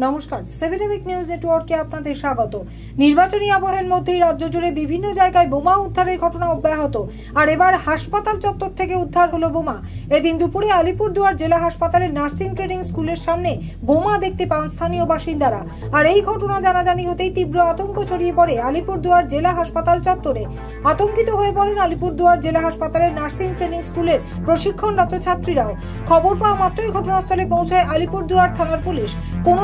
নমস্কার, 7 week news নেটওয়ার্কে আপনাদের স্বাগত। নির্বাচনী আবহের মধ্যেই রাজ্য জুড়ে বিভিন্ন জায়গায় বোমা উদ্ধারের ঘটনা অব্যাহত। আর এবার হাসপাতাল চত্বর থেকে উদ্ধার হলো বোমা। এদিন দুপুরে আলিপুরদুয়ার জেলা হাসপাতালের নার্সিং ট্রেনিং স্কুলের সামনে বোমা দেখতে পান স্থানীয় বাসিন্দারা। আর এই ঘটনা জানাজানি হতেই তীব্র আতঙ্ক ছড়িয়ে পড়ে আলিপুরদুয়ার জেলা হাসপাতাল চত্বরে। আতঙ্কিত হয়ে পড়েন আলিপুরদুয়ার জেলা হাসপাতালের নার্সিং ট্রেনিং স্কুলের প্রশিক্ষণরত ছাত্রীরাও। খবর পাওয়া মাত্রই ঘটনাস্থলে পৌঁছায় আলিপুরদুয়ার থানার পুলিশ। কোন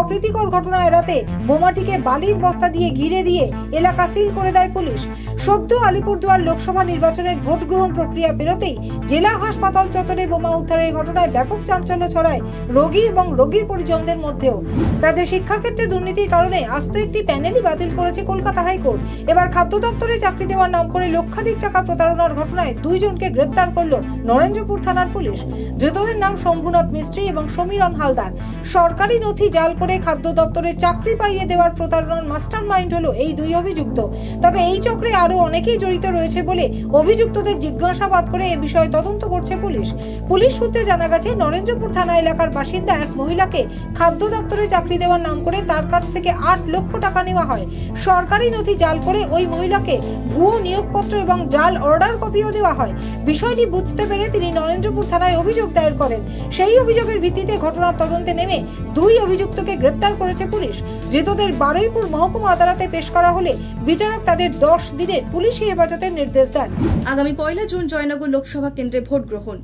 অপ্রীতিকর ঘটনা এড়াতে বোমাটিকে বালির বস্তা দিয়ে ঘিরে দিয়ে এলাকা সিল করে দেয় পুলিশ। সদ্য আলিপুরদুয়ার লোকসভা নির্বাচনের ভোট গ্রহণ প্রক্রিয়া পেরোতেই জেলা হাসপাতাল চত্বরে বোমা উদ্ধারের ঘটনায় ব্যাপক চাঞ্চল্য ছড়ায় রোগী এবং রোগীর পরিজনদের মধ্যেও। রাজ্যে শিক্ষাক্ষেত্রে দুর্নীতির কারণে আস্ত একটি প্যানেলই বাতিল করেছে কলকাতা হাইকোর্ট। এবার খাদ্য দপ্তরে চাকরি দেওয়ার নাম করে লক্ষাধিক টাকা প্রতারণার ঘটনায় দুইজনকে গ্রেপ্তার করল নরেন্দ্রপুর থানার পুলিশ। ধৃতদের নাম শম্ভুনাথ মিস্ত্রি এবং সমীরণ হালদার। সরকারি নথি জাল করে খাদ্য দপ্তরে চাকরি পাইয়ে দেওয়ার প্রতারণার মাস্টার মাইন্ড হলো এই দুই অভিযুক্ত। তবে এই চক্রে আরো অনেকেই জড়িত রয়েছে বলে অভিযুক্তদের জিজ্ঞাসাবাদ করে এ বিষয়ে তদন্ত করছে পুলিশ। পুলিশ সূত্রে জানা গেছে, নরেন্দ্রপুর থানা এলাকার বাসিন্দা এক মহিলাকে খাদ্য দপ্তরে চাকরি দেওয়ার নাম করে তার কাছ থেকে 8 লক্ষ টাকা নেওয়া হয়। সরকারি নথি জাল করে ওই মহিলাকে ভুয়ো নিয়োগপত্র এবং জাল অর্ডার কপিও দেওয়া হয়। বিষয়টি বুঝতে পেরে তিনি নরেন্দ্রপুর থানায় অভিযোগ দায়ের করেন। সেই অভিযোগের ভিত্তিতে ঘটনার তদন্তে নেমে দুই অভিযুক্তকে গ্রেপ্তার করেছে পুলিশ। ধৃতদের বারুইপুর মহকুমা আদালতে পেশ করা হলে বিচারক তাদের 10 দিনের পুলিশি হেফাজতের নির্দেশ দেন। আগামী 1 জুন জয়নগর লোকসভা কেন্দ্রে ভোট গ্রহণ।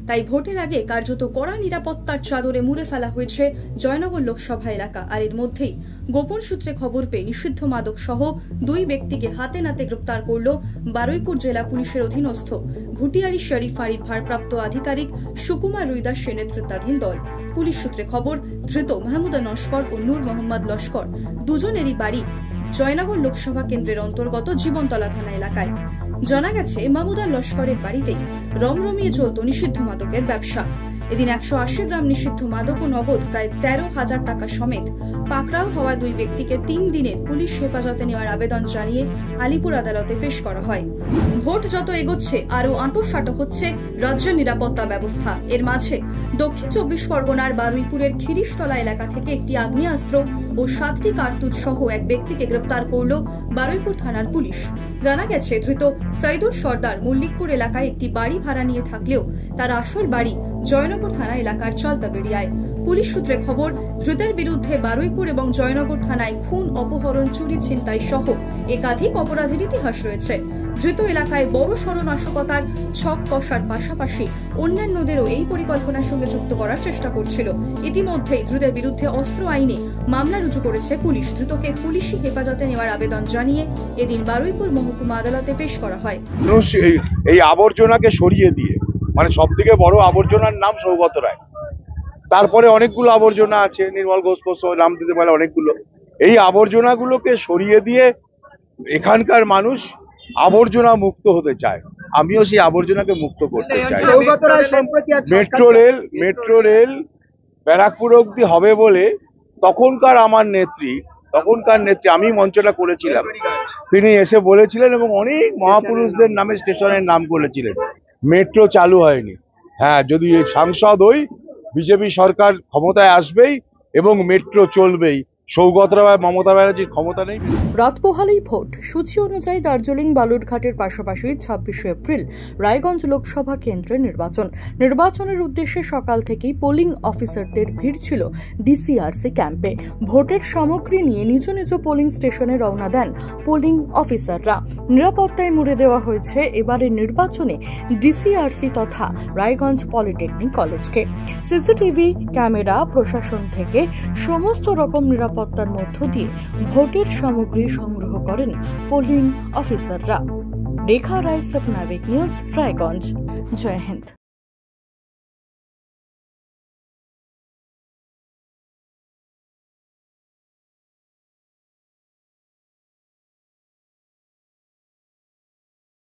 তাই ভোটের আগে কার্যত কড়া নিরাপত্তার চাদরে মুড়ে ফেলা হয়েছে জয়নগর লোকসভা এলাকা। আর এর মধ্যেই গোপন সূত্রে খবর পেয়ে নিষিদ্ধ মাদক সহ 2 ব্যক্তিকে হাতে নাতে গ্রেপ্তার করল বারুইপুর জেলা পুলিশের অধীনস্থ ঘুটিয়ারি শরীফ ফাঁড়ির ভারপ্রাপ্ত আধিকারিক সুকুমার রুইদাসের নেতৃত্বাধীন দল। পুলিশ সূত্রে খবর, ধৃত মাহমুদা নস্কর ও নূর মোহাম্মদ লস্কর দুজনেরই বাড়ি জয়নগর লোকসভা কেন্দ্রের অন্তর্গত জীবনতলা থানা এলাকায়। জানা গেছে, মাহমুদা লস্করের বাড়িতেই রমরমিয়ে চলত নিষিদ্ধ মাদকের ব্যবসা। এদিন 180 গ্রাম নিষিদ্ধ মাদক ও নগদ প্রায় 13,000 টাকা সমেত পাকড়াও হওয়া 2 ব্যক্তিকে 3 দিনের পুলিশ হেফাজতে নেওয়ার আবেদন জানিয়ে আলিপুর আদালতে পেশ করা হয়। ভোট যত এগোচ্ছে আরো আঁটোসাঁটো হচ্ছে রাজ্যের নিরাপত্তা ব্যবস্থা। এর মাঝে দক্ষিণ 24 পরগনার বারুইপুরের খিরিশতলা এলাকা থেকে একটি আগ্নেয়াস্ত্র ও 7টি কার্তুজ সহ এক ব্যক্তিকে গ্রেপ্তার করল বারুইপুর থানার পুলিশ। জানা গেছে, ধৃত সৈদুল সর্দার মল্লিকপুর এলাকায় একটি বাড়ি ভাড়া নিয়ে থাকলেও তার আসল বাড়ি জয়নগর থানা এলাকার চালতাবেড়িয়ায়। পুলিশ সূত্রে খবর, ধৃতের বিরুদ্ধে বারুইপুর এবং জয়নগর থানায় খুন, অপহরণ, চুরি, ছিনতাই সহ একাধিক অপরাধের ইতিহাস রয়েছে। ধৃত এলাকায় বড়সড় নাশকতার ছক কষার পাশাপাশি অন্যান্যদেরও এই পরিকল্পনার সঙ্গে যুক্ত করার চেষ্টা করছিল। ইতিমধ্যেই ধৃতের বিরুদ্ধে অস্ত্র আইনে মামলা রুজু করেছে পুলিশ। ধৃতকে পুলিশি হেফাজতে নেওয়ার আবেদন জানিয়ে এদিন বারুইপুর মহকুমা আদালতে পেশ করা হয়। এই আবর্জনাকে সরিয়ে দিয়ে, মানে সব থেকে বড় আবর্জনার নাম সৌগত রায়, তারপরে অনেকগুলো আবর্জনা আছে, নির্মল ঘোষ নাম দিতে পারে অনেকগুলো। এই আবর্জনাগুলোকে সরিয়ে দিয়ে এখানকার মানুষ আবর্জনা মুক্ত হতে চায়। আমিও সেই আবর্জনাকে মুক্ত করতে চাই। মেট্রো রেল ব্যারাকপুর অব্দি হবে বলে তখনকার নেত্রী আমি মঞ্চটা করেছিলাম, তিনি এসে বলেছিলেন এবং অনেক মহাপুরুষদের নামে স্টেশনের নাম করেছিলেন। মেট্রো চালু হয়নি। হ্যাঁ, যদি সাংসদ হই, বিজেপি সরকার ক্ষমতায় আসবেই এবং মেট্রো চলবেই। সৌগত রায়, মমতা ব্যানার্জির ক্ষমতা নেই। রাত পোহালেই ভোট। সূচি অনুযায়ী দার্জিলিং বালুরঘাটের পাশাপাশি 26 এপ্রিল রায়গঞ্জ লোকসভা কেন্দ্রে নির্বাচনের উদ্দেশ্যে সকাল থেকেই পোলিং অফিসারদের ভিড় ছিল ডিসিআরসি ক্যাম্পে। ভোটের সামগ্রী নিয়ে নিজ নিজ পোলিং স্টেশনে রওনা দেন পোলিং অফিসাররা। নিরাপত্তায় মুড়ে দেওয়া হয়েছে এবারের নির্বাচনে ডিসিআরসি তথা রায়গঞ্জ পলিটেকনিক কলেজকে। সিসিটিভি ক্যামেরা, প্রশাসন থেকে সমস্ত রকম নিরাপত্তার মধ্য দিয়ে ভোটের সামগ্রী সংগ্রহ করেন পোলিং অফিসাররা। রেখা রায়, 7 উইক নিউজ, রায়গঞ্জ। জয় হিন্দ।